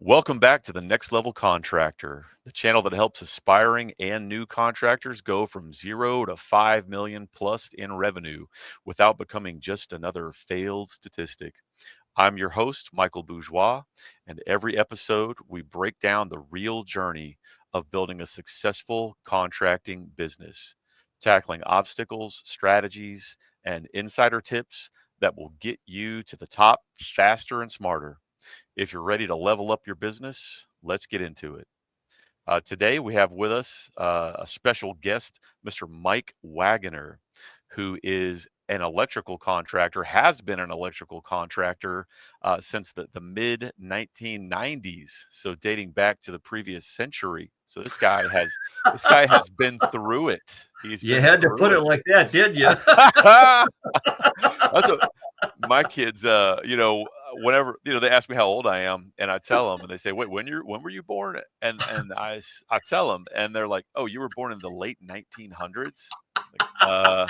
Welcome back to the Next Level Contractor, the channel that helps aspiring and new contractors go from 0 to 5 million plus in revenue without becoming just another failed statistic. I'm your host, Michael Bourgeois, and every episode we break down the real journey of building a successful contracting business, tackling obstacles, strategies, and insider tips that will get you to the top faster and smarter. If you're ready to level up your business, let's get into it. Today, we have with us a special guest, Mr. Mike Waggonner, who is an electrical contractor, has been an electrical contractor since the mid 1990s, so dating back to the previous century. So this guy has been through it. He's You been had to put through it like that, did you? it. That's what my kids, whenever they ask me how old I am, and I tell them, and they say, "Wait, when were you born?" And I tell them, and they're like, "Oh, you were born in the late 1900s." Like,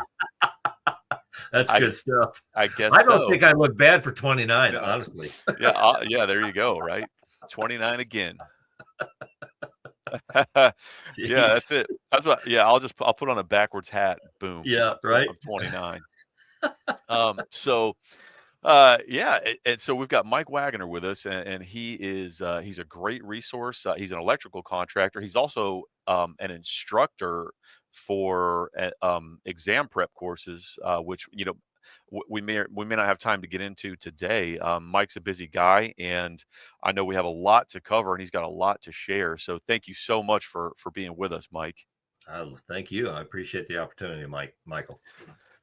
That's I good stuff. I guess I don't so. think I look bad for 29, No. honestly. Yeah, yeah. There you go. Right, 29 again. Yeah, Jeez. that's it. That's what. Yeah, I'll put on a backwards hat. Boom. Yeah, right? I'm 29. So yeah, and so we've got Mike Waggoner with us, and he's a great resource. He's an electrical contractor. He's also an instructor for exam prep courses, which we may not have time to get into today. Mike's a busy guy, and I know we have a lot to cover, and he's got a lot to share. So thank you so much for being with us, Mike. Thank you. I appreciate the opportunity, Michael.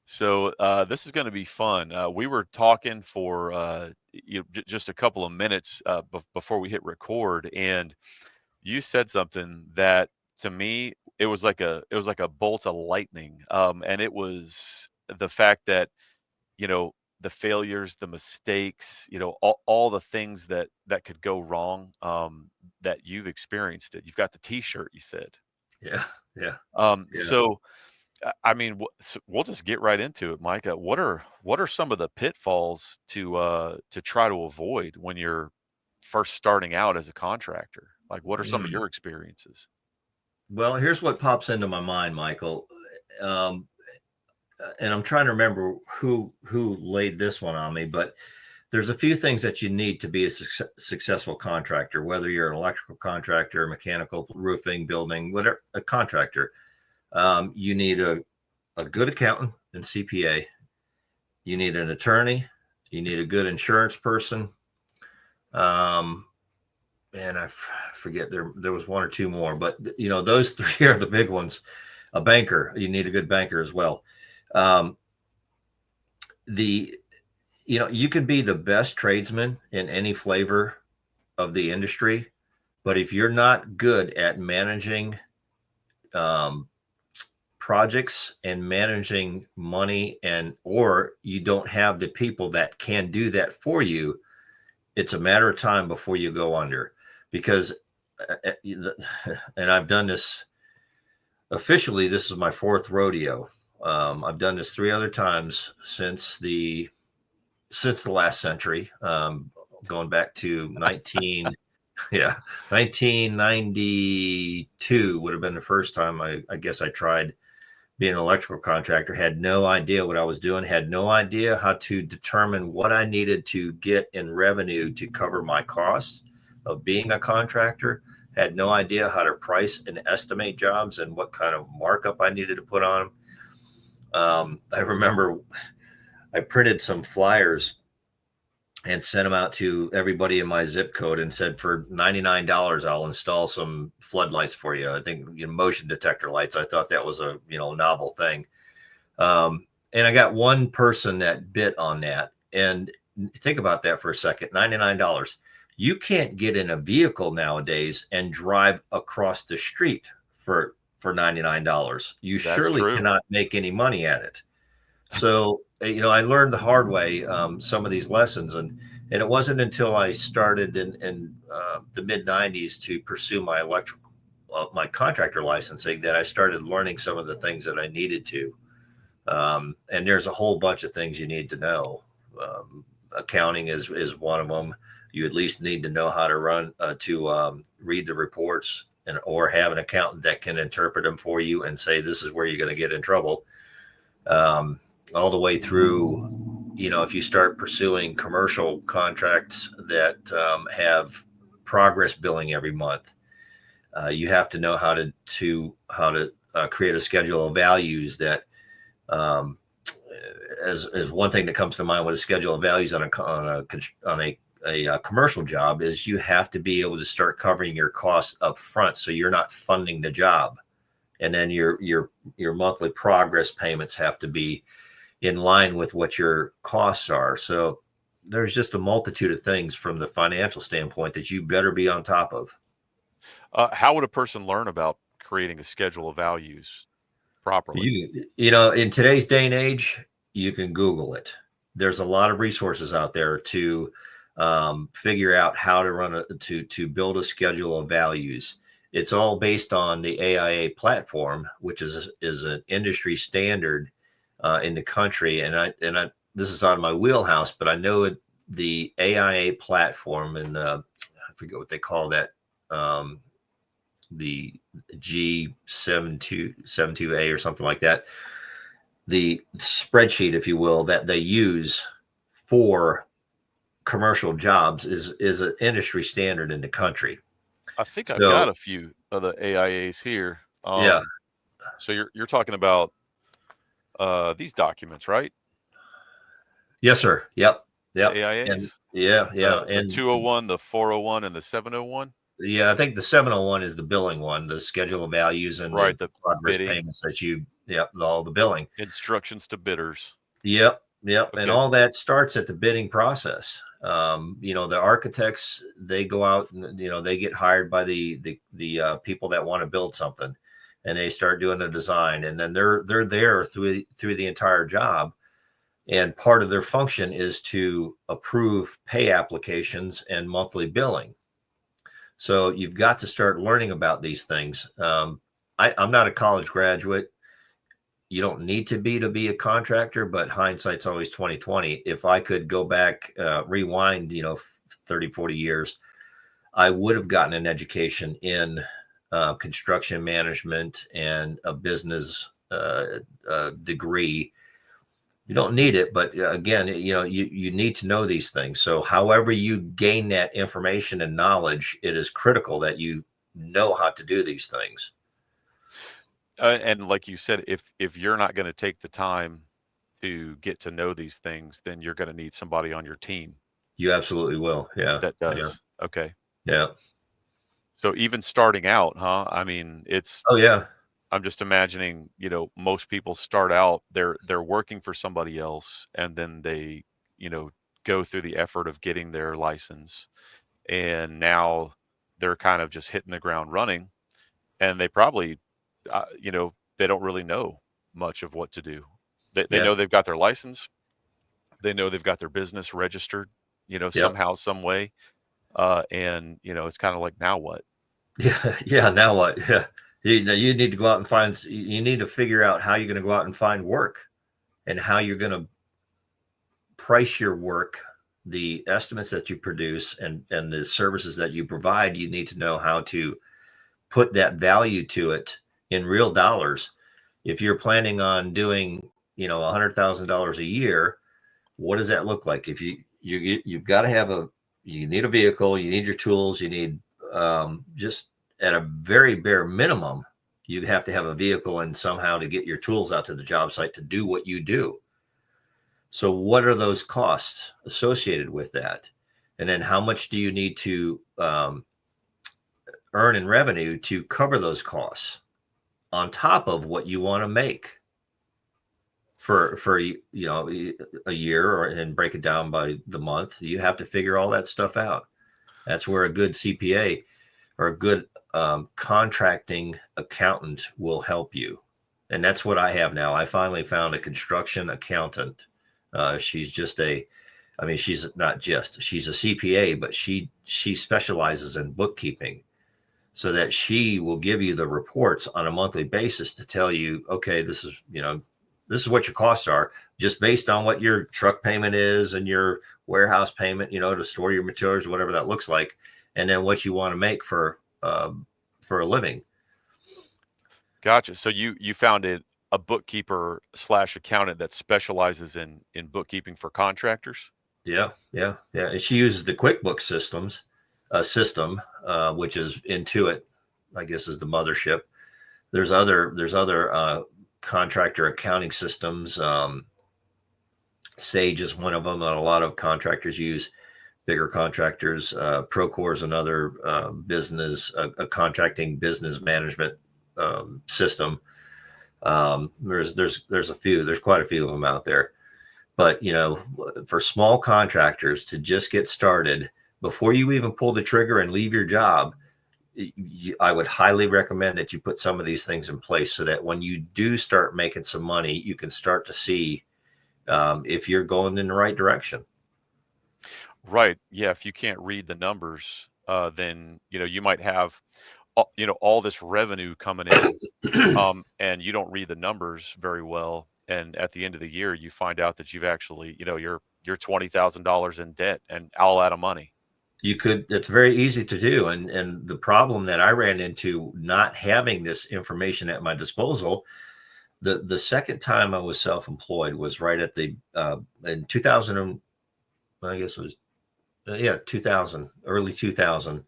So this is going to be fun. We were talking for just a couple of minutes before we hit record, and you said something that to me it was like a bolt of lightning, and it was the fact that the failures, the mistakes, all the things that could go wrong, that you've experienced it. You've got the T-shirt, you said. Yeah, yeah, yeah. So I mean, we'll just get right into it, Micah. What are some of the pitfalls to try to avoid when you're first starting out as a contractor? Like, what are some of Mm. your experiences? Well, here's what pops into my mind, Michael. Um, and I'm trying to remember who laid this one on me, but there's a few things that you need to be a successful contractor, whether you're an electrical contractor, mechanical, roofing, building, whatever, a contractor. You need a good accountant and CPA. You need an attorney. You need a good insurance person. And I forget there was one or two more, but those three are the big ones. A banker. You need a good banker as well. You can be the best tradesman in any flavor of the industry, but if you're not good at managing projects and managing money, or you don't have the people that can do that for you, it's a matter of time before you go under. Because and I've done this officially, this is my fourth rodeo. I've done this three other times since the last century, going back to 1992 would have been the first time I guess I tried being an electrical contractor. Had no idea what I was doing, had no idea how to determine what I needed to get in revenue to cover my costs of being a contractor, had no idea how to price and estimate jobs and what kind of markup I needed to put on them. I remember I printed some flyers and sent them out to everybody in my zip code and said, for $99, I'll install some floodlights for you. I think motion detector lights. I thought that was a novel thing. And I got one person that bit on that. And think about that for a second. $99. You can't get in a vehicle nowadays and drive across the street for $99. You That's surely true. cannot make any money at it. So, I learned the hard way some of these lessons, and it wasn't until I started in the mid '90s to pursue my contractor licensing that I started learning some of the things that I needed to. And there's a whole bunch of things you need to know. Accounting is one of them. You at least need to know how to read the reports, or have an accountant that can interpret them for you and say, this is where you're going to get in trouble. All the way through, if you start pursuing commercial contracts that have progress billing every month, you have to know how to create a schedule of values that, as one thing that comes to mind with a schedule of values on a commercial job, is you have to be able to start covering your costs up front, so you're not funding the job, and then your monthly progress payments have to be in line with what your costs are. So there's just a multitude of things from the financial standpoint that you better be on top of. How would a person learn about creating a schedule of values properly? In today's day and age, you can Google it. There's a lot of resources out there to figure out how to build a schedule of values. It's all based on the AIA platform, which is an industry standard in the country. And this is out of my wheelhouse, but I know the AIA platform, and I forget what they call that. The G72A or something like that. The spreadsheet, if you will, that they use for commercial jobs is an industry standard in the country. I think I've got a few of the AIAs here. Yeah. So you're talking about these documents, right? Yes, sir. Yep. AIAs. And yeah. And the 201, the 401, and the 701. Yeah, I think the 701 is the billing one, the schedule of values and the progress bidding payments all the billing. Instructions to bidders. Yep. Okay. And all that starts at the bidding process. The architects, they go out and, they get hired by the people that want to build something, and they start doing the design, and then they're there through the entire job. And part of their function is to approve pay applications and monthly billing. So you've got to start learning about these things. I'm not a college graduate. You don't need to be a contractor, but hindsight's always 2020. If I could go back, rewind, 30, 40 years, I would have gotten an education in construction management and a business degree. You don't need it, but again, you need to know these things. So however you gain that information and knowledge, it is critical that you know how to do these things. And like you said, if you're not going to take the time to get to know these things, then you're going to need somebody on your team. You absolutely will. Yeah. That does. Yeah. Okay. Yeah. So even starting out, huh? I mean, Oh yeah. I'm just imagining, most people start out, they're working for somebody else, and then they, go through the effort of getting their license, and now they're kind of just hitting the ground running, and they probably, they don't really know much of what to do. They know they've got their license, they know they've got their business registered, somehow, some way, and it's kind of like, now what? Yeah. Now what? Yeah. You need to go out and you need to figure out how you're going to go out and find work, and how you're going to price your work, the estimates that you produce, and the services that you provide. You need to know how to put that value to it in real dollars. If you're planning on doing, $100,000 a year, what does that look like? If you've got to you need a vehicle, you need your tools, you need just at a very bare minimum, you have to have a vehicle and somehow to get your tools out to the job site to do what you do. So what are those costs associated with that? And then how much do you need to earn in revenue to cover those costs on top of what you want to make for a year, and break it down by the month? You have to figure all that stuff out. That's where a good CPA or a good contracting accountant will help you. And that's what I have now. I finally found a construction accountant. She's a CPA, but she specializes in bookkeeping, so that she will give you the reports on a monthly basis to tell you, okay, this is what your costs are, just based on what your truck payment is and your warehouse payment, to store your materials, whatever that looks like, and then what you want to make for a living. Gotcha. So you found a bookkeeper slash accountant that specializes in bookkeeping for contractors? Yeah. And she uses the QuickBooks system, which is Intuit, I guess, is the mothership. There's other contractor accounting systems. Sage is one of them that a lot of contractors use. Bigger contractors. Procore is another business, a contracting business management system. There's a few. There's quite a few of them out there. But for small contractors to just get started before you even pull the trigger and leave your job, I would highly recommend that you put some of these things in place so that when you do start making some money, you can start to see if you're going in the right direction. Right. Yeah. If you can't read the numbers, then you might have all this revenue coming in, and you don't read the numbers very well. And at the end of the year, you find out that you've actually, you're $20,000 in debt and all out of money. It's very easy to do. And the problem that I ran into not having this information at my disposal, the second time I was self-employed was right at in 2000, I guess it was, 2000, early 2000,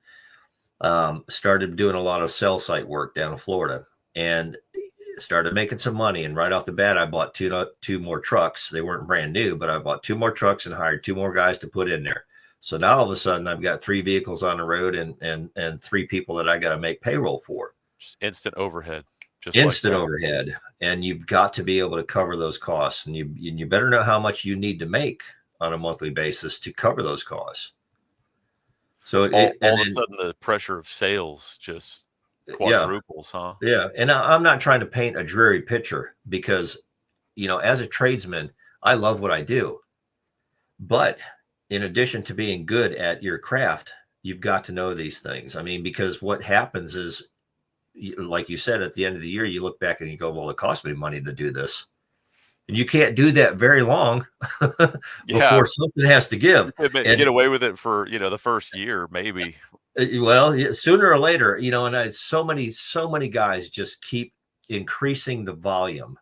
started doing a lot of cell site work down in Florida and started making some money. And right off the bat, I bought two more trucks. They weren't brand new, but I bought 2 more trucks and hired 2 more guys to put in there. So now all of a sudden I've got 3 vehicles on the road and 3 people that I got to make payroll for. Just instant overhead. Instant overhead. And you've got to be able to cover those costs. And you better know how much you need to make on a monthly basis to cover those costs. So all of a sudden the pressure of sales just quadruples, huh? Yeah. And I'm not trying to paint a dreary picture because, as a tradesman, I love what I do. But in addition to being good at your craft, you've got to know these things. I mean, because what happens is, like you said, at the end of the year, you look back and you go, well, it cost me money to do this. And you can't do that very long before something has to give. And get away with it for, the first year, maybe. Well, sooner or later, and so many guys just keep increasing the volume,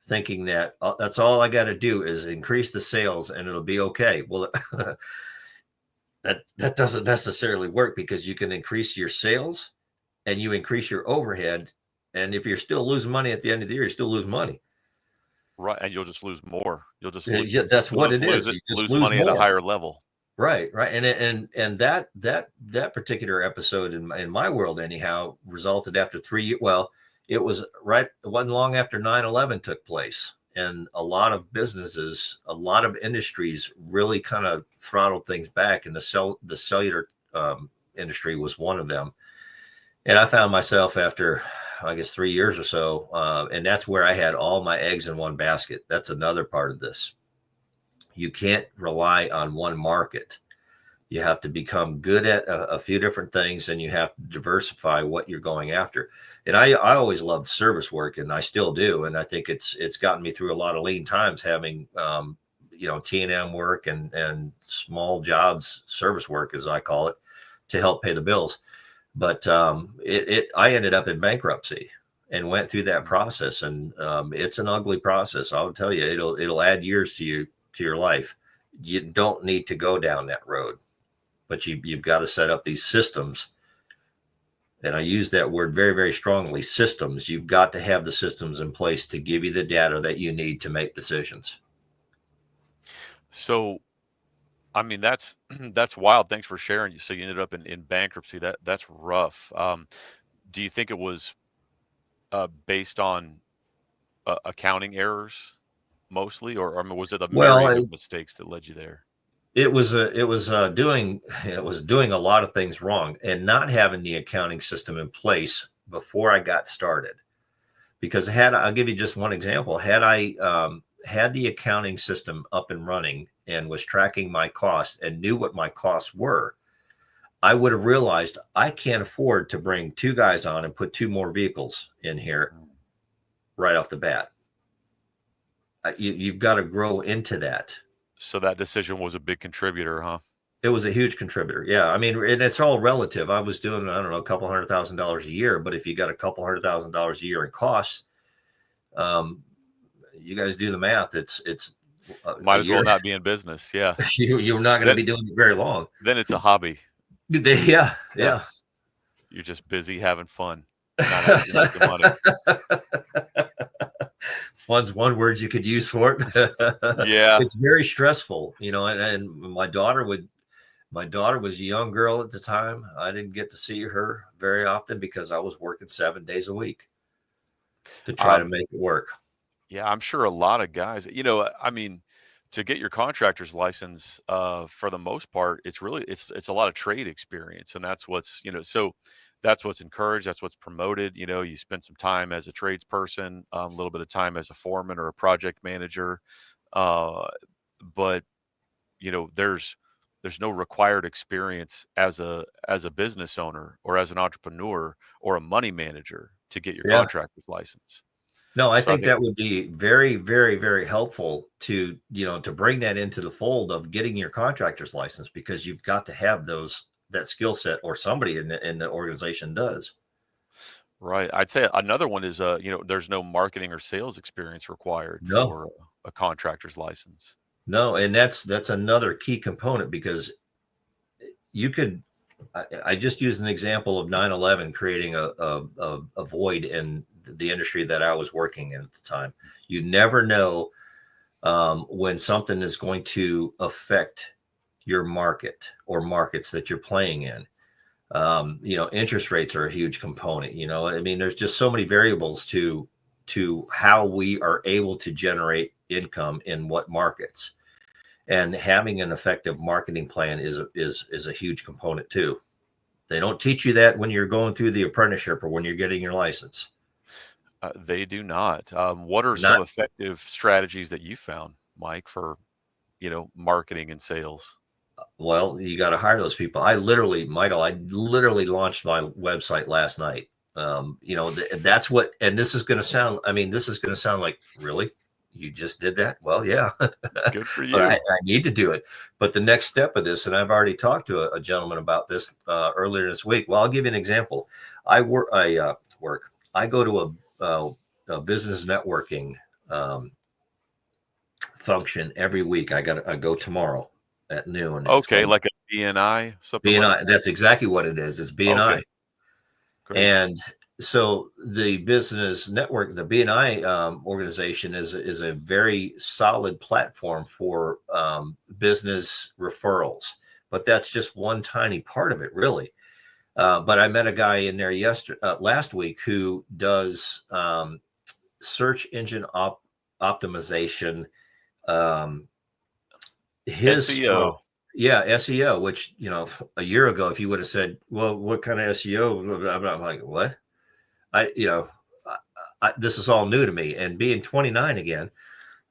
thinking that that's all I got to do is increase the sales and it'll be okay. Well, that doesn't necessarily work because you can increase your sales and you increase your overhead. And if you're still losing money at the end of the year, you still lose money. Right. And you'll just lose more. You'll just that's what it is. You just lose money more at a higher level. Right. And that particular episode in my world, anyhow, resulted after 3 years. Well, it wasn't long after 9/11 took place. And a lot of businesses, a lot of industries really kind of throttled things back. And the cellular industry was one of them. And I found myself after, I guess, 3 years or so. And that's where I had all my eggs in one basket. That's another part of this. You can't rely on one market. You have to become good at a few different things, and you have to diversify what you're going after. And I always loved service work, and I still do. And I think it's gotten me through a lot of lean times having, T&M work and small jobs, service work, as I call it, to help pay the bills. But I ended up in bankruptcy and went through that process. And it's an ugly process. I'll tell you, it'll add years to your life. You don't need to go down that road, but you've got to set up these systems. And I use that word very, very strongly, systems. You've got to have the systems in place to give you the data that you need to make decisions. So, I mean, that's wild. Thanks for sharing. So you ended up in bankruptcy. That's rough. Do you think it was based on accounting errors mostly, or was it a myriad of mistakes that led you there? It was doing a lot of things wrong and not having the accounting system in place before I got started. Because I'll give you just one example. Had I had the accounting system up and running and was tracking my costs and knew what my costs were, I would have realized I can't afford to bring 2 guys on and put 2 more vehicles in here right off the bat. you've got to grow into that. So that decision was a big contributor, huh? It was a huge contributor. Yeah. I mean, and it's all relative. I was doing, I don't know, a couple $100,000 a year, but if you got a couple $100,000 a year in costs, um, you guys do the math. It's a Might as well year. not be in business. Yeah. You're not going to Then be doing it very long. then it's a hobby. Yeah. Yeah. Yeah. You're just busy having fun, not actually making money. Fun's one word you could use for it. Yeah. It's very stressful, and my daughter was a young girl at the time. I didn't get to see her very often because I was working 7 days a week to try to Um, make it work. yeah, I'm sure a lot of guys, I mean, to get your contractor's license, for the most part, it's a lot of trade experience, and that's so that's what's encouraged, that's what's promoted. You spend some time as a tradesperson, a little bit of time as a foreman or a project manager, uh, but there's no required experience as a business owner or as an entrepreneur or a money manager to get your Yeah. contractor's license. No, I So I think think that would be very, very, very helpful to bring that into the fold of getting your contractor's license, because you've got to have that skill set, or somebody in the organization does. right. I'd say another one is there's no marketing or sales experience required No, for a contractor's license. no, and that's another key component, because you could. I just used an example of 9/11 creating a void in the industry that I was working in at the time. You never know when something is going to affect your market or markets that you're playing in. Interest rates are a huge component. I mean, there's just so many variables to how we are able to generate income in what markets. And having an effective marketing plan is a huge component too. They don't teach you that when you're going through the apprenticeship or when you're getting your license. They do not. What are some Not effective strategies that you found, Mike, for marketing and sales? Well, you got to hire those people. I literally launched my website last night. That's what, and this is going to sound, I mean, this is going to sound like, really? You just did that? Well, yeah, Good for but I you. need to do it. But the next step of this, and I've already talked to a gentleman about this earlier this week. Well, I'll give you an example. I go to a business networking um, function every week. I go tomorrow at noon. It's Okay, called like a BNI, something like BNI. that. That's exactly what it is. It's BNI. Okay, great. And so the business network, the BNI organization is a very solid platform for business referrals. But that's just one tiny part of it, really. But I met a guy in there last week who does search engine optimization. Um, his SEO. Yeah, SEO, which a year ago, if you would have said, well, what kind of SEO, I'm like, what? I you know this is all new to me, and being 29 again,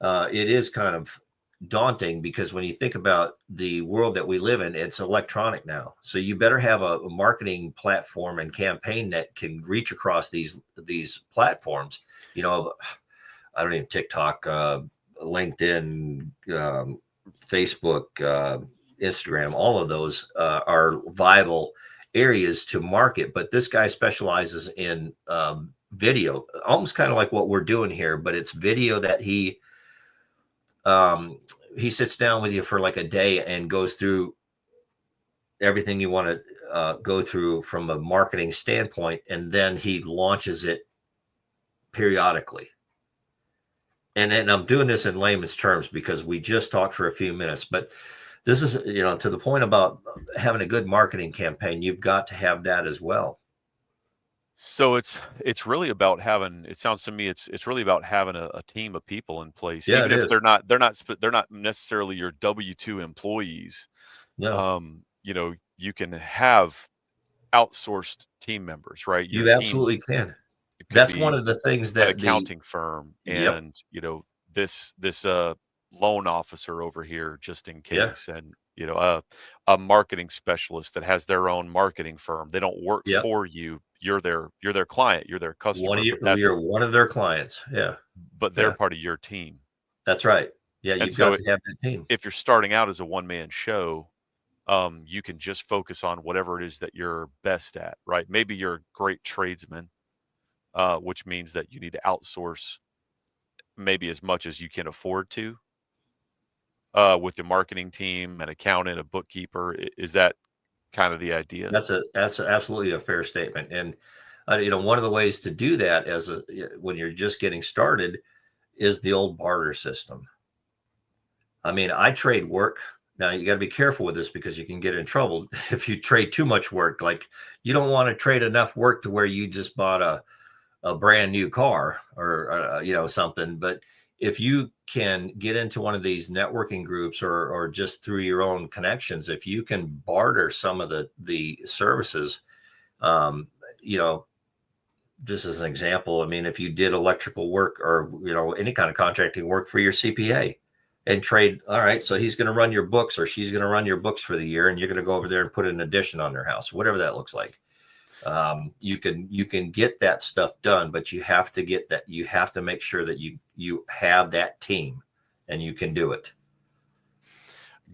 it is kind of daunting, because when you think about the world that we live in, it's electronic now. So you better have a marketing platform and campaign that can reach across these platforms. I don't even TikTok, LinkedIn, Facebook, Instagram, all of those are viable areas to market. But this guy specializes in video, almost kind of like what we're doing here, but it's video that he sits down with you for like a day and goes through everything you want to go through from a marketing standpoint, and then he launches it periodically. And I'm doing this in layman's terms because we just talked for a few minutes, but this is, to the point about having a good marketing campaign, you've got to have that as well. So it's really about having. It sounds to me it's really about having a team of people in place, Yeah, even it if is. they're not necessarily your W-2 employees. No, You can have outsourced team members, right? Your you team, absolutely can. it could That's one be of the things an that accounting firm yep. and this loan officer over here just in Yeah. case, and a marketing specialist that has their own marketing firm. They don't work Yep. for you. You're their client, you're their One customer, of you're one of their clients. Yeah. but they're Yeah. part of your team. That's right. Yeah, And you've so got to have that team. if you're starting out as a one-man show, you can just focus on whatever it is that you're best at, right? Maybe you're a great tradesman, which means that you need to outsource maybe as much as you can afford to, with the marketing team, an accountant, a bookkeeper. Is that kind of the idea? That's absolutely a fair statement. And one of the ways to do that when you're just getting started is the old barter system. I mean, I trade work. Now you got to be careful with this because you can get in trouble if you trade too much work. Like you don't want to trade enough work to where you just bought a brand new car or something. But if you can get into one of these networking groups or just through your own connections, if you can barter some of the services, um, you know, just as an example, I mean, if you did electrical work or any kind of contracting work for your CPA and trade, all right, so he's going to run your books or she's going to run your books for the year, and you're going to go over there and put an addition on their house, whatever that looks like. You can get that stuff done, but you have to make sure that you have that team and you can do it.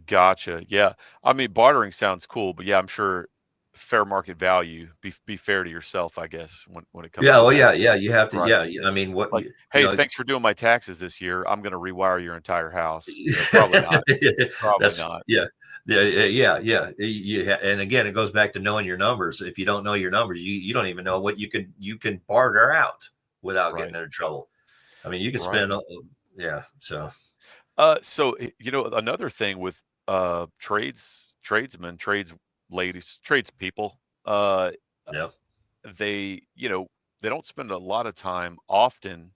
Gotcha. Yeah. I mean, bartering sounds cool, but yeah, I'm sure fair market value, be fair to yourself, I guess, when it comes Yeah. to Oh that. yeah. Yeah. You have to. Right. Yeah. I mean, Like, hey, thanks for doing my taxes this year. I'm going to rewire your entire house. Probably not. Probably that's not. yeah. Yeah. And again, it goes back to knowing your numbers. If you don't know your numbers, you don't even know what you can barter out without getting Right. into trouble. I mean, you can Right. spend, yeah. So So another thing with tradesmen, trades ladies, tradespeople, yeah, they, they don't spend a lot of time often.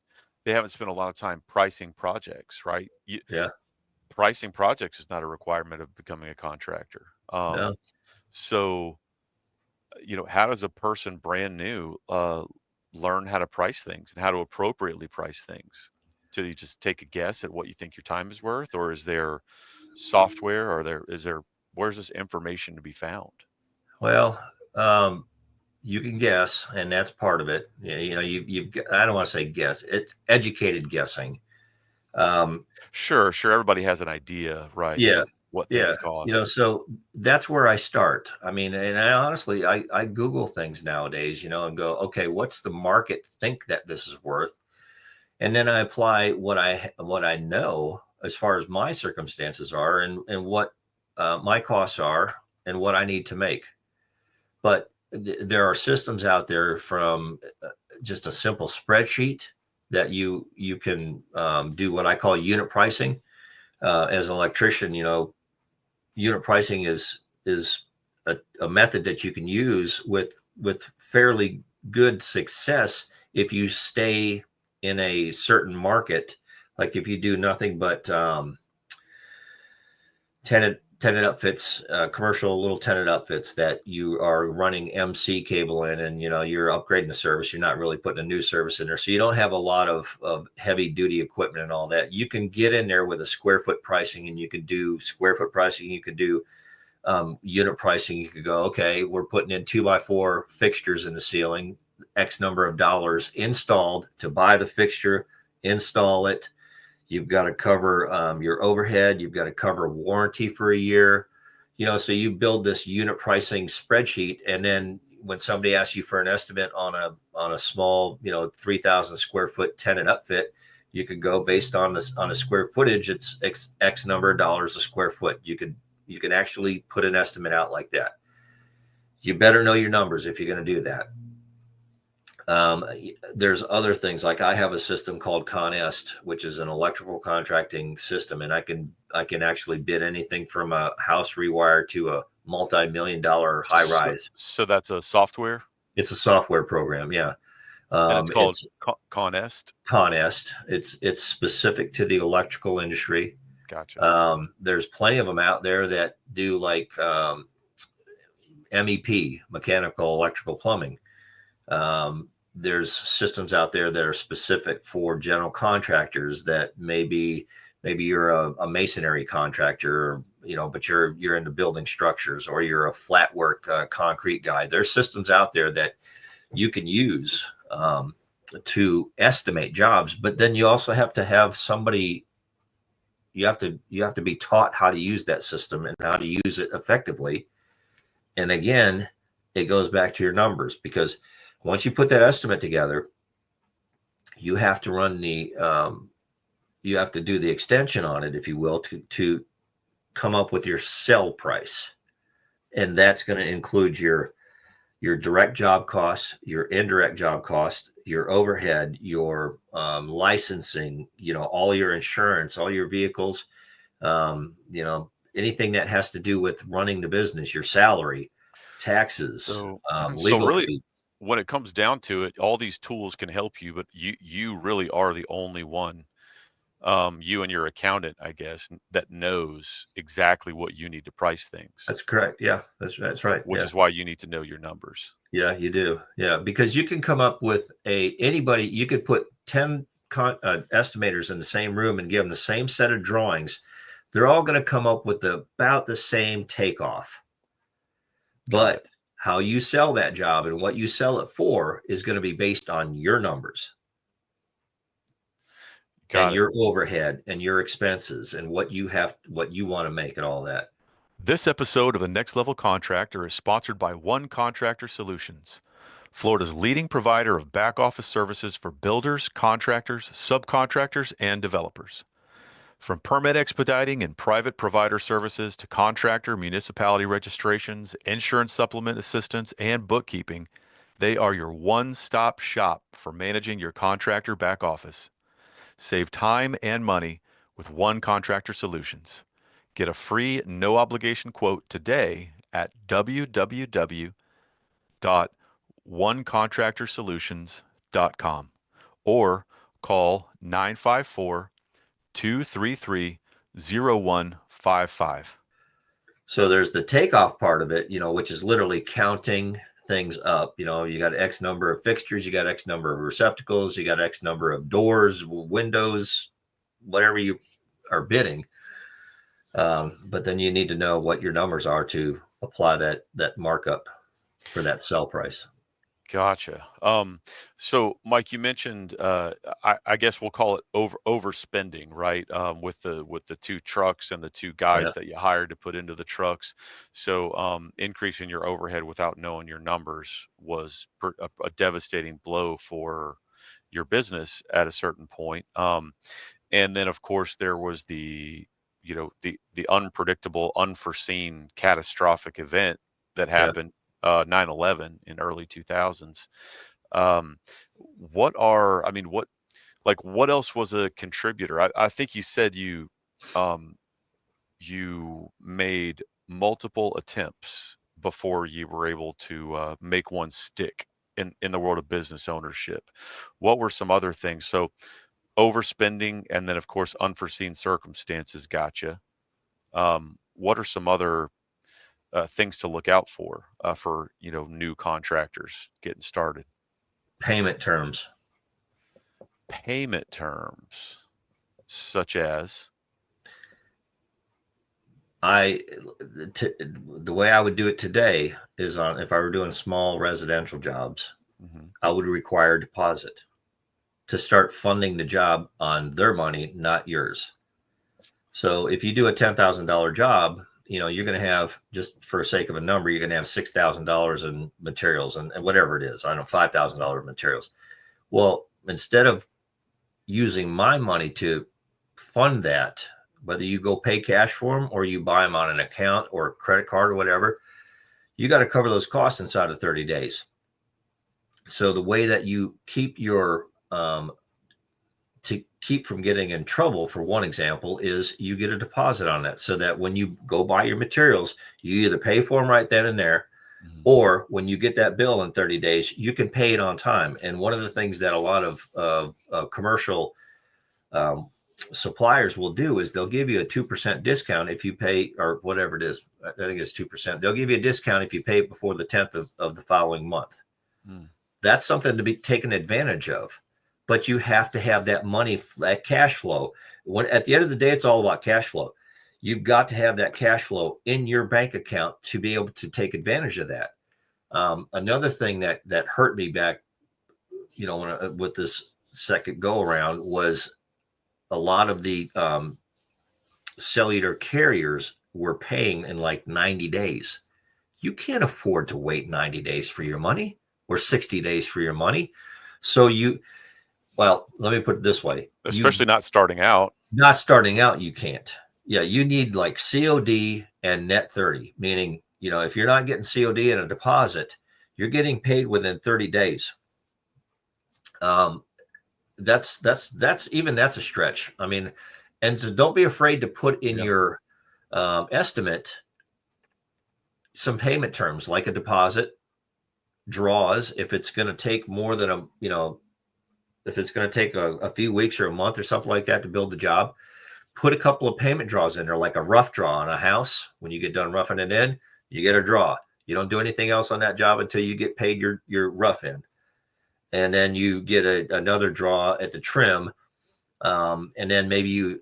They haven't spent a lot of time pricing projects, right? yeah, Pricing projects is not a requirement of becoming a contractor. no. So, how does a person brand new learn how to price things and how to appropriately price things? Do you just take a guess at what you think your time is worth, or is there software, or where's this information to be found? Well, you can guess, and that's part of it. Yeah, I don't want to say guess. It's educated guessing. Um, Sure. Everybody has an idea, right, yeah, of what yeah. things cost. So that's where I start. I mean, and I honestly, I Google things nowadays, and go, okay, what's the market think that this is worth? And then I apply what I know as far as my circumstances are and what my costs are and what I need to make. But there are systems out there from just a simple spreadsheet that you can do what I call unit pricing. As an electrician, unit pricing is a method that you can use with fairly good success if you stay in a certain market. Like if you do nothing but tenant upfits, commercial little tenant upfits that you are running MC cable in, and you're upgrading the service. You're not really putting a new service in there, so you don't have a lot of heavy duty equipment and all that. You can get in there with a square foot pricing, and you could do square foot pricing. You could do unit pricing. You could go, okay, we're putting in 2x4 fixtures in the ceiling, X number of dollars installed to buy the fixture, install it. You've got to cover your overhead. You've got to cover warranty for a year. So you build this unit pricing spreadsheet, and then when somebody asks you for an estimate on a small, 3,000 square foot tenant upfit, you could go based on a square footage. It's X number of dollars a square foot. You can actually put an estimate out like that. You better know your numbers if you're going to do that. There's other things, like I have a system called Conest, which is an electrical contracting system, and I can actually bid anything from a house rewire to a multi-million-dollar high rise. So that's a software, It's a software program, yeah. and it's called It's Conest. Conest. It's specific to the electrical industry. Gotcha. There's plenty of them out there that do like MEP, mechanical, electrical, plumbing. There's systems out there that are specific for general contractors that maybe you're a masonry contractor, but you're into building structures, or you're a flat work concrete guy. There's systems out there that you can use to estimate jobs, but then you also have to have somebody you have to be taught how to use that system and how to use it effectively. And again, it goes back to your numbers, because once you put that estimate together, you have to run you have to do the extension on it, if you will, to come up with your sell price. And that's going to include your direct job costs, your indirect job cost, your overhead, your licensing, all your insurance, all your vehicles, anything that has to do with running the business, your salary, taxes, So, so legal really, fees. when it comes down to it, all these tools can help you, but you really are the only one, you and your accountant, I guess, that knows exactly what you need to price things. That's correct. Yeah, that's right. Which Yeah. is why you need to know your numbers. Yeah, you do. Yeah, because you can come up with anybody. You could put 10 estimators in the same room and give them the same set of drawings. They're all going to come up with about the same takeoff. Got But it. how you sell that job and what you sell it for is going to be based on your numbers and Got it. your overhead and your expenses and what you want to make and all that. This episode of the Next Level Contractor is sponsored by One Contractor Solutions, Florida's leading provider of back office services for builders, contractors, subcontractors, and developers. From permit expediting and private provider services to contractor municipality registrations, insurance supplement assistance, and bookkeeping, they are your one-stop shop for managing your contractor back office. Save time and money with One Contractor Solutions. Get a free, no obligation quote today at www.onecontractorsolutions.com or call 954 233 0155. So there's the takeoff part of it, which is literally counting things up. You got X number of fixtures, you got X number of receptacles, you got X number of doors, windows, whatever you are bidding. But then you need to know what your numbers are to apply that markup for that sell price. Gotcha. So Mike, you mentioned, I guess we'll call it overspending, right? With the two trucks and the two guys Yeah. that you hired to put into the trucks. So, increasing your overhead without knowing your numbers was a devastating blow for your business at a certain point. And then of course there was the unpredictable, unforeseen, catastrophic event that Yeah. happened, 9/11 in early 2000s. Um, what are, I mean, what else was a contributor? I think you said um, you made multiple attempts before you were able to make one stick in the world of business ownership. What were some other things? So overspending, and then of course unforeseen circumstances got you. What are some other things to look out for new contractors getting started? Payment terms. Payment terms, such as. The way I would do it today is if I were doing small residential jobs, I would require a deposit to start funding the job on their money, not yours. So if you do a $10,000 job, you're going to have, just for sake of a number, you're going to have $6,000 in materials and whatever it is. I don't know, $5,000 materials. Well, instead of using my money to fund that, whether you go pay cash for them or you buy them on an account or a credit card or whatever, you got to cover those costs inside of 30 days. So the way that you keep to keep from getting in trouble, for one example, is you get a deposit on that, so that when you go buy your materials, you either pay for them right then and there, or when you get that bill in 30 days, you can pay it on time. And one of the things that a lot of commercial suppliers will do is they'll give you a 2% discount if you pay, or whatever it is. I think it's 2%. They'll give you a discount if you pay before the 10th of the following month. That's something to be taken advantage of. But you have to have that money, that cash flow. At the end of the day, it's all about cash flow. You've got to have that cash flow in your bank account to be able to take advantage of that. Another thing that hurt me back, with this second go around, was a lot of the cellular carriers were paying in like 90 days. You can't afford to wait 90 days for your money or 60 days for your money. So well, let me put it this way. Especially not starting out. Not starting out, you can't. Yeah, you need like COD and net 30, meaning, if you're not getting COD and a deposit, you're getting paid within 30 days. That's a stretch. I mean, and so don't be afraid to put in your estimate some payment terms like a deposit, draws, if it's going to take more than if it's going to take a few weeks or a month or something like that to build the job, put a couple of payment draws in there, like a rough draw on a house. When you get done roughing it in, you get a draw. You don't do anything else on that job until you get paid your rough end. And then you get another draw at the trim. And then maybe you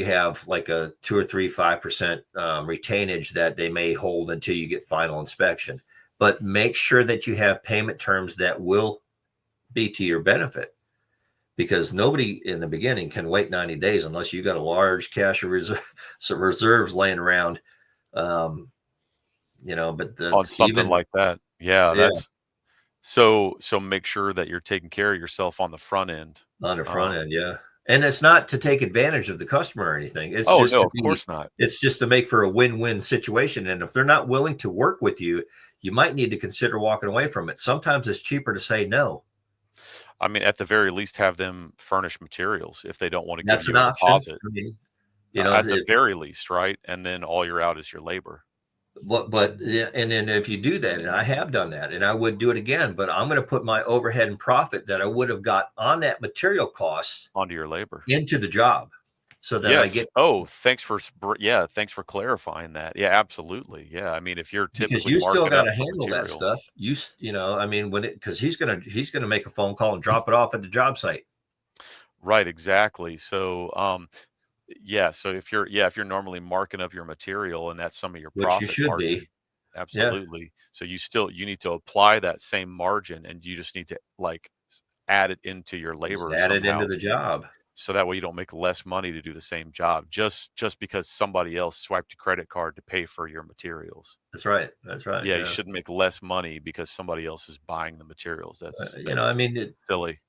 have like a 2 or 3, 5% retainage that they may hold until you get final inspection. But make sure that you have payment terms that will be to your benefit, because nobody in the beginning can wait 90 days unless you got a large cash of some reserves laying around. But On something like that. Yeah, that's so make sure that you're taking care of yourself on the front end. On the front end, yeah. And it's not to take advantage of the customer or anything. It's Oh, just no, to of course not. It's just to make for a win-win situation. And if they're not willing to work with you, you might need to consider walking away from it. Sometimes it's cheaper to say no. I mean, at the very least, have them furnish materials if they don't want to give That's you an a option. deposit. I mean, At the very least, right? And then all you're out is your labor. but and then if you do that, and I have done that, and I would do it again, but I'm going to put my overhead and profit that I would have got on that material cost Onto your labor. into the job, so that I Yes. get. Oh, thanks for clarifying that. Yeah, absolutely. Yeah, I mean, if you're Because typically you still marking got up to for handle that material. stuff. I mean, because he's gonna make a phone call and drop it off at the job site. Right, exactly. So, yeah, so if you're normally marking up your material and that's some of your Which you profit should be. margin, Yeah, absolutely. So you need to apply that same margin, and you just need to like add it into your just labor add it into somehow. the job. So that way you don't make less money to do the same job just because somebody else swiped a credit card to pay for your materials. That's right. That's right. Yeah, you Yeah. shouldn't make less money because somebody else is buying the materials. I That's mean, silly.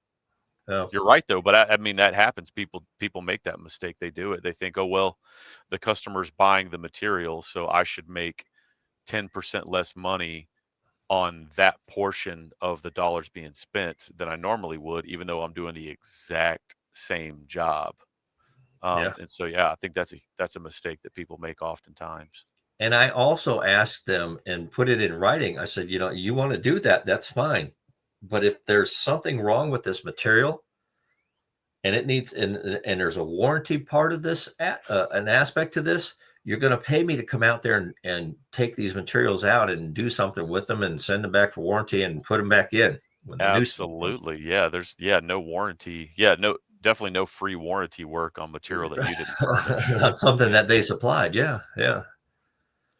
well, You're right though, but I mean that happens. People make that mistake. They do it. They think, "Oh, well, the customer's buying the material, so I should make 10% less money on that portion of the dollars being spent than I normally would, even though I'm doing the exact same job." yeah. And so, yeah, I think that's a mistake that people make oftentimes. And I also asked them and put it in writing. I said, you want to do that, that's fine. But if there's something wrong with this material and it needs, and there's a warranty part of this, an aspect to this, you're going to pay me to come out there and take these materials out and do something with them and send them back for warranty and put them back in when the new stuff comes. Absolutely. Yeah, there's no warranty. Yeah, no, definitely no free warranty work on material that you didn't furnish. Not something that they supplied. Yeah. Yeah.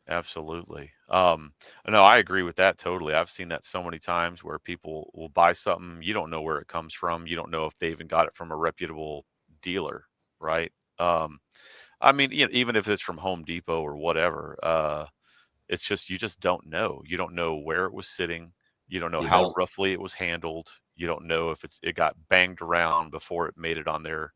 Absolutely. No, I agree with that totally. I've seen that so many times where people will buy something, you don't know where it comes from. You don't know if they even got it from a reputable dealer, right? I mean, even if it's from Home Depot or whatever, it's just you just don't know. You don't know where it was sitting. You don't know You how don't, roughly it was handled. You don't know if it got banged around before it made it on their,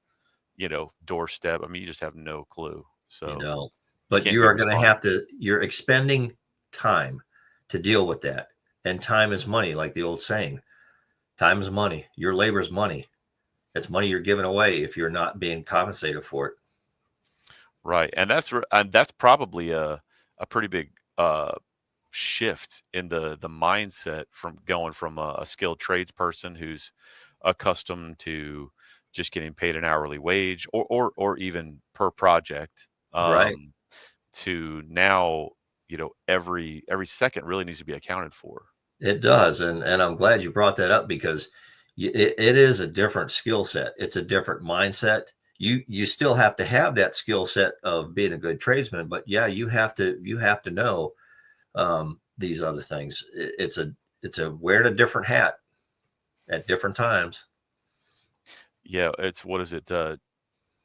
doorstep. I mean, you just have no clue. you So know, you but can't you be are going to responsible. have to, you're expending time to deal with that. And time is money, like the old saying. Time is money. Your labor is money. It's money you're giving away if you're not being compensated for it. Right, and that's probably a pretty big shift in the mindset from going from a skilled tradesperson who's accustomed to just getting paid an hourly wage or even per project, Right. to now, every second really needs to be accounted for. It does. And I'm glad you brought that up because it is a different skill set. It's a different mindset. You still have to have that skill set of being a good tradesman, but yeah, you have to know these other things. It's a wearing a different hat at different times. Yeah, it's what is it?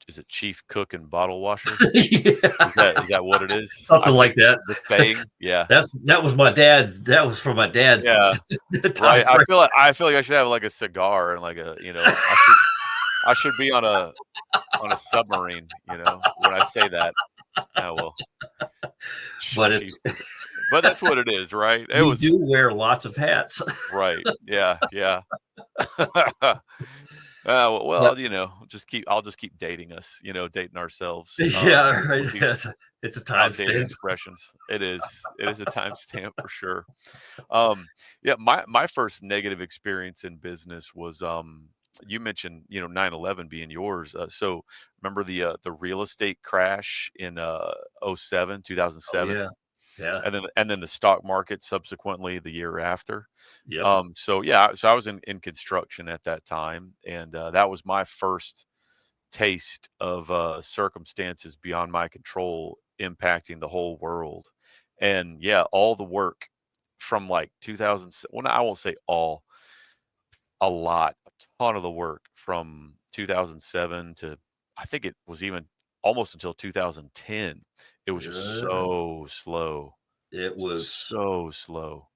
is it chief cook and bottle washer? Yeah, Is that what it is? I something like think that. the saying. Yeah. That was my dad's. That was from my dad's Yeah. time Right. I frame. feel like I feel like I should have like a cigar and like I should be on a submarine, when I say that. Oh well. But Chief it's cook. But that's what it is, right? It we was do wear lots of hats. right. Yeah, yeah. But Well, I'll just keep dating us, dating ourselves, yeah, right. with these It's a outdated timestamp. expressions. It is a timestamp for sure. Um, yeah, my first negative experience in business was, you mentioned, 9/11 being yours. So remember the real estate crash in '07, Oh 2007, yeah, yeah, and then the stock market subsequently the year after. yep. So yeah, so I was in construction at that time, and that was my first taste of circumstances beyond my control impacting the whole world. And yeah, all the work from like 2000, well, I won't say all, a ton of the work from 2007 to I think it was even almost until 2010. It was just Uh, so slow, it was. so slow.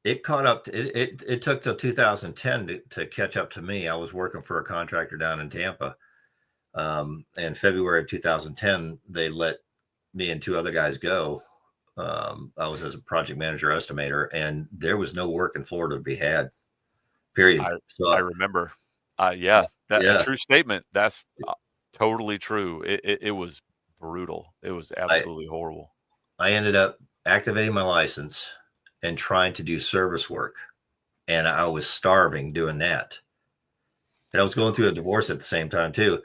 It caught up. It took till 2010 to catch up to me. I was working for a contractor down in Tampa. In February of 2010, they let me and two other guys go. I was as a project manager estimator, and there was no work in Florida to be had. Period. I I So remember. Yeah, that a yeah, true statement. That's totally true. It was brutal. It was I absolutely horrible. I ended up activating my license and trying to do service work, and I was starving doing that. And I was going through a divorce at the same time too.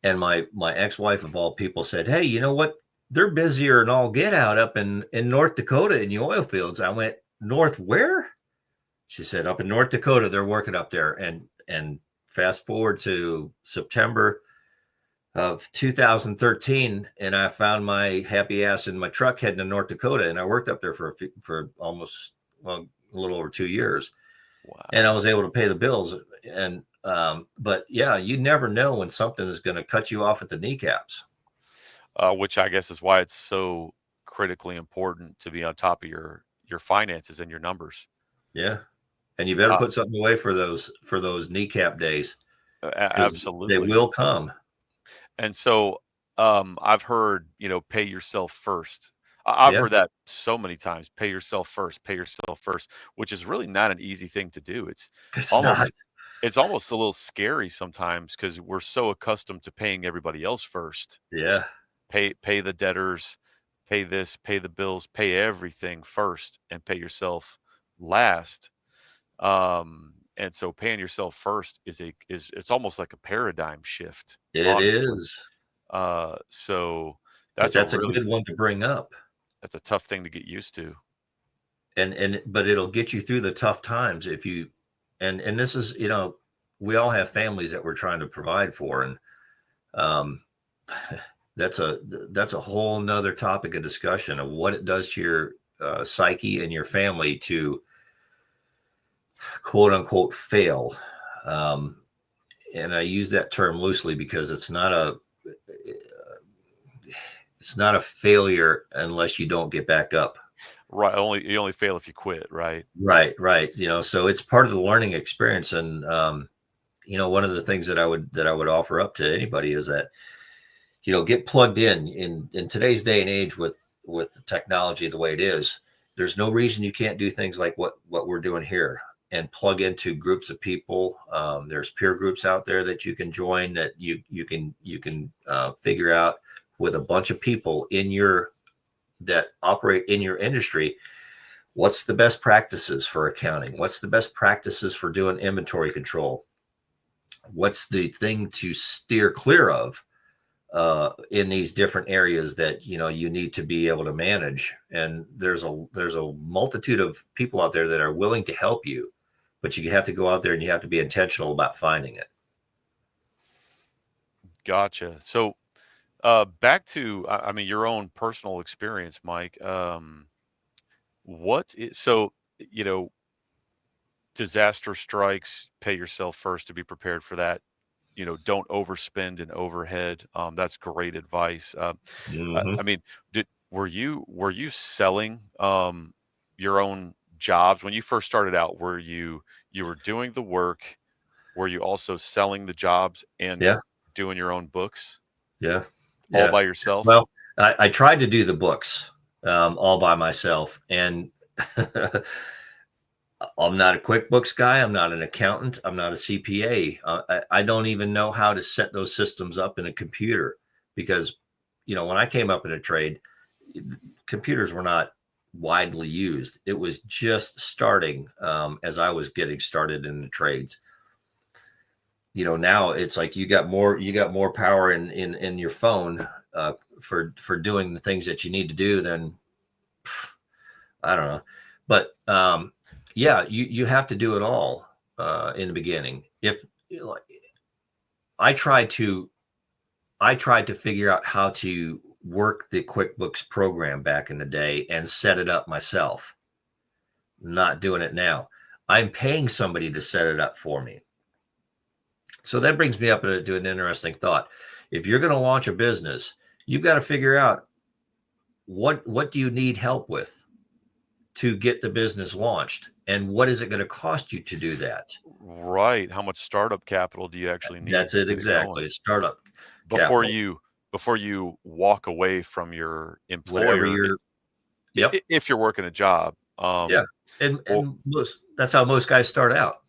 And my ex-wife of all people said, "Hey, you know what? They're busier than all get out up in North Dakota in the oil fields." I went, "North where?" She said, "Up in North Dakota, they're working up there." And fast forward to September of 2013, and I found my happy ass in my truck heading to North Dakota, and I worked up there for almost, well, a little over 2 years, and I Wow. was able to pay the bills. And but yeah, you never know when something is going to cut you off at the kneecaps. Which I guess is why it's so critically important to be on top of your finances and your numbers. Yeah, and you better Uh, put something away for those kneecap days because they Absolutely. will come. And so, I've heard, pay yourself first. I've Yeah, heard that so many times. Pay yourself first, which is really not an easy thing to do. it's not. Almost it's almost a little scary sometimes because we're so accustomed to paying everybody else first. Yeah, Pay the debtors, pay this, pay the bills, pay everything first, and pay yourself last. And so paying yourself first is it's almost like a paradigm shift, it honestly. is. So But that's a that's a really good one to bring up. that's a tough thing to get used to. And but it'll get you through the tough times if you and this is, we all have families that we're trying to provide for. And um that's a that's a whole nother topic of discussion of what it does to your psyche and your family to quote unquote fail. um and I use that term loosely because it's not a failure unless you don't get back up. Right. You only fail if you quit, right? Right. So it's part of the learning experience. And one of the things that I would offer up to anybody is that, get plugged in today's day and age with technology the way it is. There's no reason you can't do things like what we're doing here and plug into groups of people. There's peer groups out there that you can join, that you can figure out with a bunch of people that operate in your industry. What's the best practices for accounting? What's the best practices for doing inventory control? What's the thing to steer clear of in these different areas that you need to be able to manage? And there's a multitude of people out there that are willing to help you, but you have to go out there and you have to be intentional about finding it. Gotcha. So, back to, I mean, your own personal experience, Mike. So, you know, disaster strikes, pay yourself first to be prepared for that. don't overspend in overhead. That's great advice. I Hmm. mean, were you selling your own jobs when you first started out? You were doing the work? Were you also selling the jobs and Yeah. doing your own books Yeah. all Yeah. by yourself? Well, I tried to do the books all by myself, and I'm not a QuickBooks guy. I'm not an accountant. I'm not a CPA. I don't even know how to set those systems up in a computer because, when I came up in a trade, computers were not widely used. It was just starting as I was getting started in the trades. Now it's like you got more power in your phone for doing the things that you need to do than I don't know. But yeah, you have to do it all in the beginning. If like, I tried to I tried to figure out how to work the QuickBooks program back in the day and set it up myself. Not doing it now. I'm paying somebody to set it up for me. So that brings me up to an interesting thought. If you're going to launch a business, you've got to figure out what do you need help with to get the business launched, and what is it going to cost you to do that? Right. How much startup capital do you actually need That's to it get it exactly. going A startup before capital, you before you walk away from your whatever employer? you're. Yep. If you're working a job, Yeah. And or that's how most guys start out,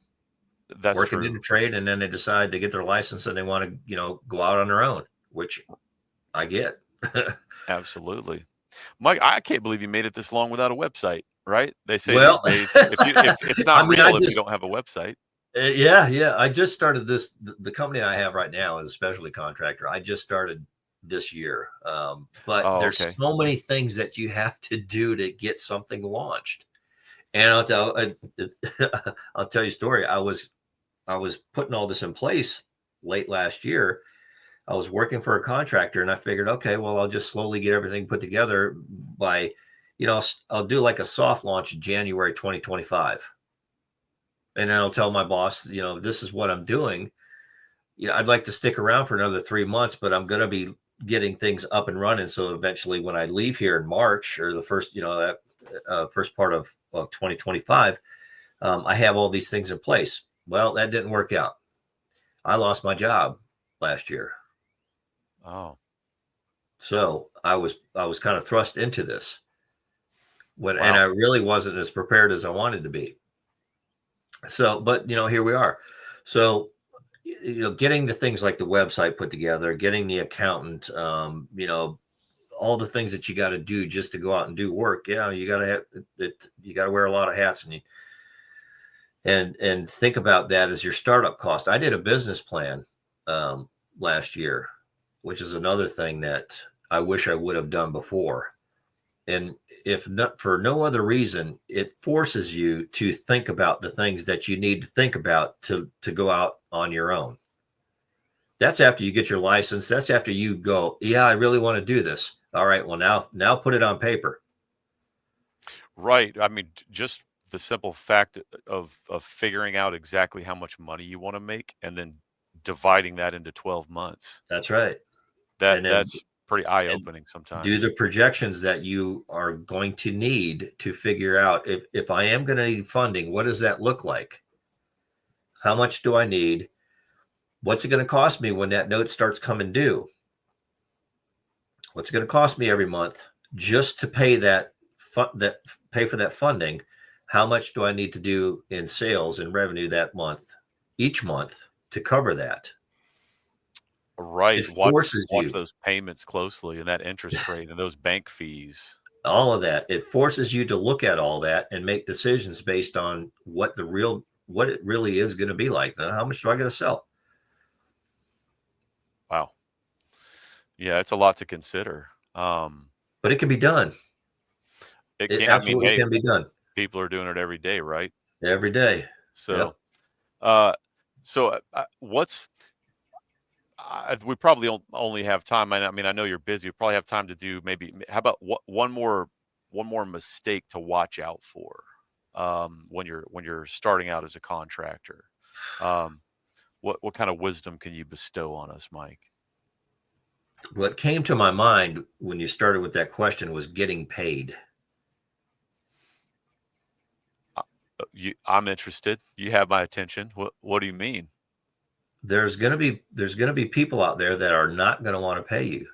that's working in true. the trade, and then they decide to get their license and they want to, go out on their own, which I get. Absolutely. Mike, I can't believe you made it this long without a website, right? They say these Well, days, if it's I not mean, I real if you just don't have a website. yeah, yeah. I just started this. The company I have right now is a specialty contractor. I just started this year, but Oh, there's okay. so many things that you have to do to get something launched. And I'll tell you a story. I was putting all this in place late last year. I was working for a contractor, and I figured, okay, well, I'll just slowly get everything put together by, I'll do like a soft launch in January 2025, and then I'll tell my boss, this is what I'm doing. I'd like to stick around for another 3 months, but I'm going to be getting things up and running. So eventually, when I leave here in March or the first, that first part of 2025, I have all these things in place. Well, that didn't work out. I lost my job last year. Oh, So I was kind of thrust into this and wow. I really wasn't as prepared as I wanted to be. So, but here we are. So, getting the things like the website put together, getting the accountant, all the things that you got to do just to go out and do work. Yeah, you got to have it. You got to wear a lot of hats, and think about that as your startup cost. I did a business plan um, last year, which is another thing that I wish I would have done before. And if not for no other reason, it forces you to think about the things that you need to think about to go out on your own. That's after you get your license. That's after you go, yeah, I really want to do this. All right, well now put it on paper. Right. I mean, just the simple fact of figuring out exactly how much money you want to make and then dividing that into 12 months. That's right. That And then that's pretty and eye-opening do the sometimes. projections that you are going to need to figure out if I am going to need funding, what does that look like? How much do I need? What's it going to cost me when that note starts coming due? What's it going to cost me every month just to pay pay for that funding? How much do I need to do in sales and revenue that month, each month, to cover that? It Right. forces Watch you those payments closely and that interest rate and those bank fees. all of that. It forces you to look at all that and make decisions based on what it really is going to be like. Now, how much do I got to sell? Wow. Yeah, it's a lot to consider. But it can be done. It It can I mean, absolutely hey, can be done people are doing it every day, right? every day. So, Yep. uh, what's we probably only have time. I mean, I know you're busy. You probably have time to do maybe. How about one more mistake to watch out for when you're starting out as a contractor? Um, What kind of wisdom can you bestow on us, Mike? What came to my mind when you started with that question was getting paid. I'm interested. You have my attention. What do you mean? There's gonna be people out there that are not gonna want to pay you.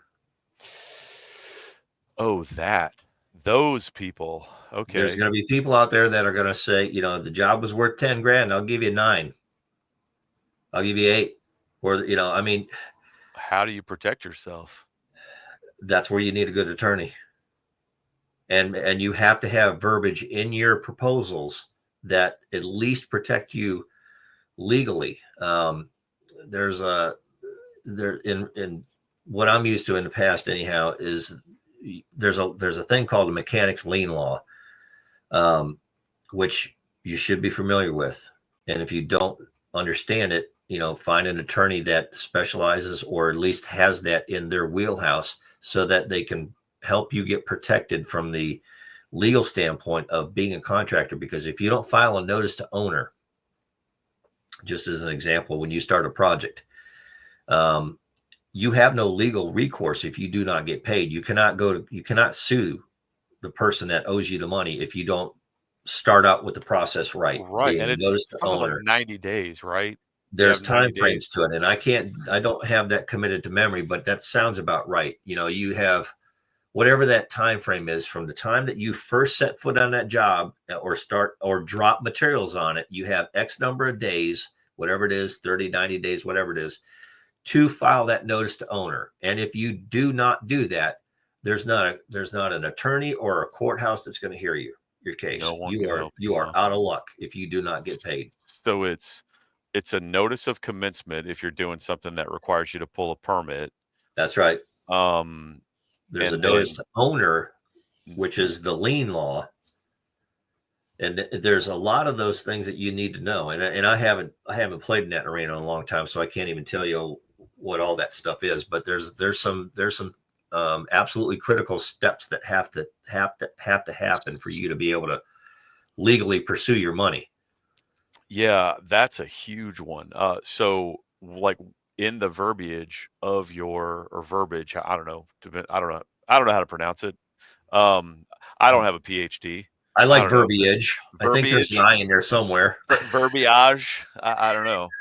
Oh, those people. There's Okay. gonna be people out there that are gonna say, the job was worth 10 grand. I'll give you 9. I'll give you 8. Or, I mean, How do you protect yourself? that's where you need a good attorney. And you have to have verbiage in your proposals that at least protect you legally. There's a there in what I'm used to in the past anyhow is there's a thing called the mechanics lien law, which you should be familiar with. And if you don't understand it, find an attorney that specializes or at least has that in their wheelhouse so that they can help you get protected from the legal standpoint of being a contractor. Because if you don't file a notice to owner, just as an example, when you start a project, you have no legal recourse if you do not get paid. You cannot sue the person that owes you the money if you don't start out with the process right, Right. And being it's notice to something like owner. 90 days, right? You There's have 90 time days. frames to it, and I don't have that committed to memory, but that sounds about right. You have whatever that time frame is from the time that you first set foot on that job or start or drop materials on it. You have X number of days, whatever it is, 30, 90 days, whatever it is, to file that notice to owner. And if you do not do that, there's not an attorney or a courthouse that's going to hear your No case. one You can are help you, you are huh? out of luck if you do not get paid. So it's a notice of commencement if you're doing something that requires you to pull a permit. That's right. Um, There's a and notice then to owner, which is the lien law. And there's a lot of those things that you need to know. And I haven't played in that arena in a long time, so I can't even tell you what all that stuff is. But there's some absolutely critical steps that have to happen for you to be able to legally pursue your money. yeah, that's a huge one. So like in the verbiage of your or verbiage, I don't know how to pronounce it. Um, I don't have a PhD. I I like don't know. verbiage. I think there's an Verbiage, I in there somewhere. verbiage. I don't know.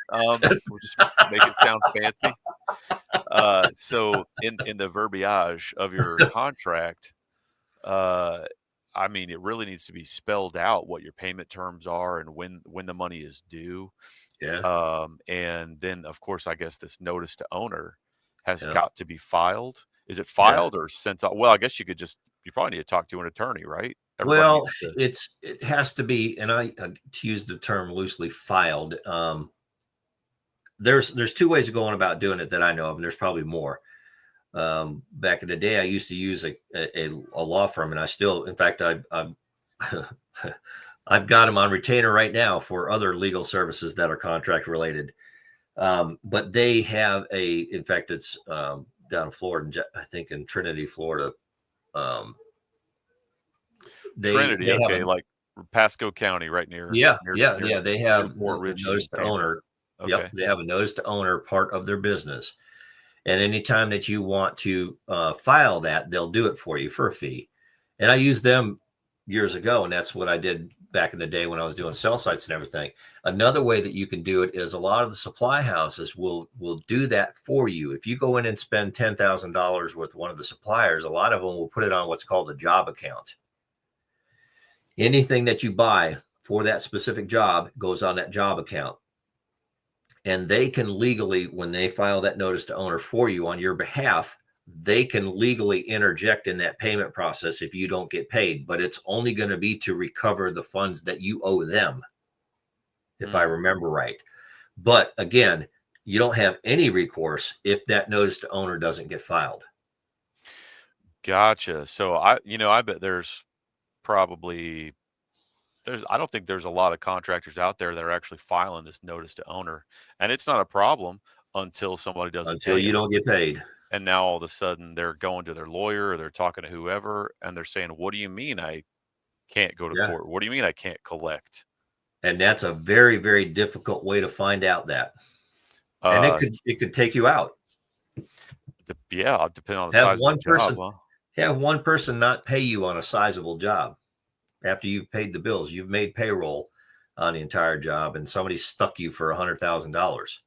We'll just make it sound fancy. So in the verbiage of your contract, uh, I mean, it really needs to be spelled out what your payment terms are and when the money is due. Yeah, And then, of course, I guess this notice to owner has yeah, got to be filed. Is it yeah. filed or sent out? Well, I guess you probably need to talk to an attorney, right? Everybody Well, needs to. it has to be, and I to use the term loosely, filed. There's two ways of going about doing it that I know of, and there's probably more. Back in the day, I used to use a law firm, and I still, in fact, I've I've got them on retainer right now for other legal services that are contract related. But they have in fact, it's down in Florida, I think in Trinity, Florida. Um, Trinity, they have okay, a like Pasco County, right near Yeah, near yeah, near yeah. They near have Port the Richey notice and to Tampa. owner. Yep, Okay. they have a notice to owner part of their business. And anytime that you want to file that, they'll do it for you for a fee. And I used them years ago, and that's what I did back in the day when I was doing cell sites and everything. Another way that you can do it is a lot of the supply houses will do that for you. If you go in and spend $10,000 with one of the suppliers, a lot of them will put it on what's called a job account. Anything that you buy for that specific job goes on that job account. And they can legally, when they file that notice to owner for you on your behalf, they can legally interject in that payment process if you don't get paid, but it's only going to be to recover the funds that you owe them, if I Hmm. remember right. But again, you don't have any recourse if that notice to owner doesn't get filed. Gotcha. So I bet probably I don't think there's a lot of contractors out there that are actually filing this notice to owner, and it's not a problem until somebody doesn't Until pay you them. don't get paid. And now all of a sudden they're going to their lawyer or they're talking to whoever and they're saying, "What do you mean I can't go to Yeah. court? What do you mean I can't collect?" And that's a very, very difficult way to find out that. And Uh, it could take you out. yeah, depending on the Have size of the one job. person Huh? have one person not pay you on a sizable job after you've paid the bills. You've made payroll on the entire job, and somebody stuck you for $100,000.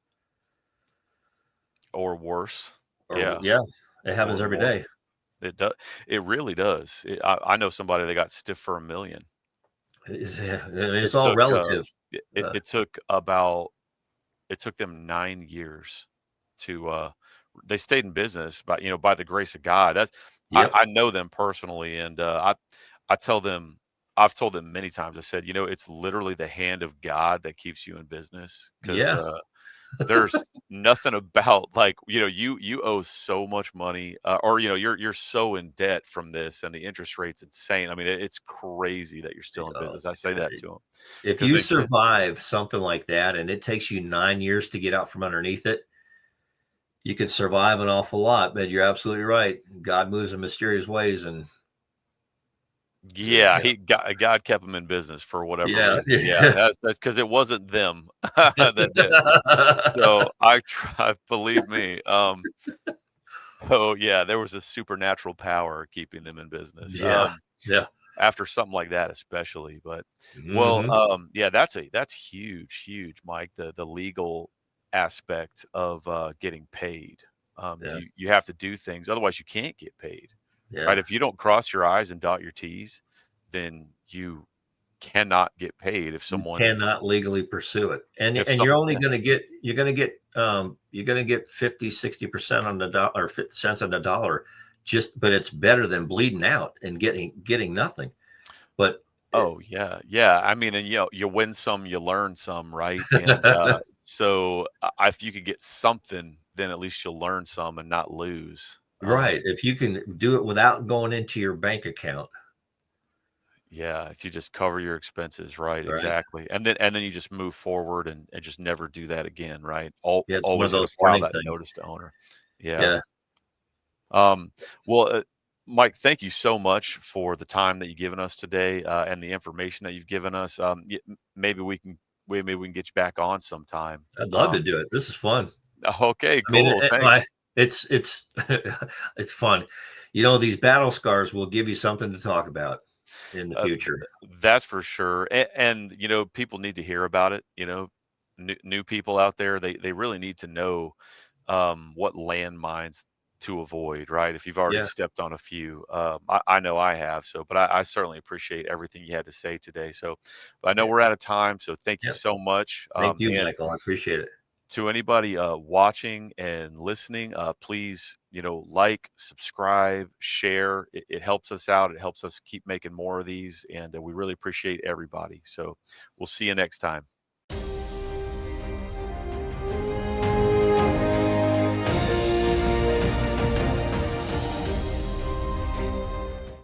Or worse. Or Yeah, yeah, it or happens every more. day. It does. It really does. I know somebody that got stiff for 1 million. It It's all took relative. it took about it took them 9 years to they stayed in business by by the grace of God. That's Yep. I know them personally, and I tell them I've told them many times. I said, it's literally the hand of God that keeps you in business because Yeah. there's nothing about like you owe so much money or you're so in debt from this and the interest rate's insane. I mean it's crazy that you're still in Oh business. I my say God. that to them If because you they just survive something like that and it takes you 9 years to get out from underneath it, you could survive an awful lot. But you're absolutely right. God moves in mysterious ways, and yeah yeah, God kept them in business for whatever yeah, reason. Yeah, that's because it wasn't them that did. So I try, believe me. So yeah, there was a supernatural power keeping them in business. yeah, yeah. After something like that especially, but well, Hmm. yeah, that's huge, huge, Mike, the legal aspect of, getting paid. Yeah, You have to do things, otherwise you can't get paid, right? yeah. If you don't cross your I's and dot your T's, then you cannot get paid You cannot legally pursue it, and if you're some only yeah. going to get you're going to get 50-60% on the dollar or 50 cents on the dollar, just but it's better than bleeding out and getting nothing. But Oh, yeah, yeah, I mean, and, you win some, you learn some, right? And, so, if you could get something, then at least you'll learn some and not lose. right, if you can do it without going into your bank account, Yeah, if you just cover your expenses, right, right? exactly, and then you just move forward and just never do that again, right? Yeah, it's one of Always gonna those file learning that things. notice to owner. Yeah. Yeah, Um, well, Mike, thank you so much for the time that you've given us today, and the information that you've given us. Maybe maybe we can get you back on sometime. I'd love to do it. This is fun. Okay, I mean, cool. Thanks. it's it's fun. These battle scars will give you something to talk about in the Uh, future. that's for sure. And people need to hear about it. New people out there, they really need to know what landmines to avoid, right? If you've already Yeah, stepped on a few, I know I have. So, but I certainly appreciate everything you had to say today. So, but I know yeah, we're out of time. So, thank you yeah. so much. Thank you, And Michael. I appreciate it. to anybody watching and listening, please, like, subscribe, share. It helps us out. It helps us keep making more of these. And we really appreciate everybody. So, we'll see you next time.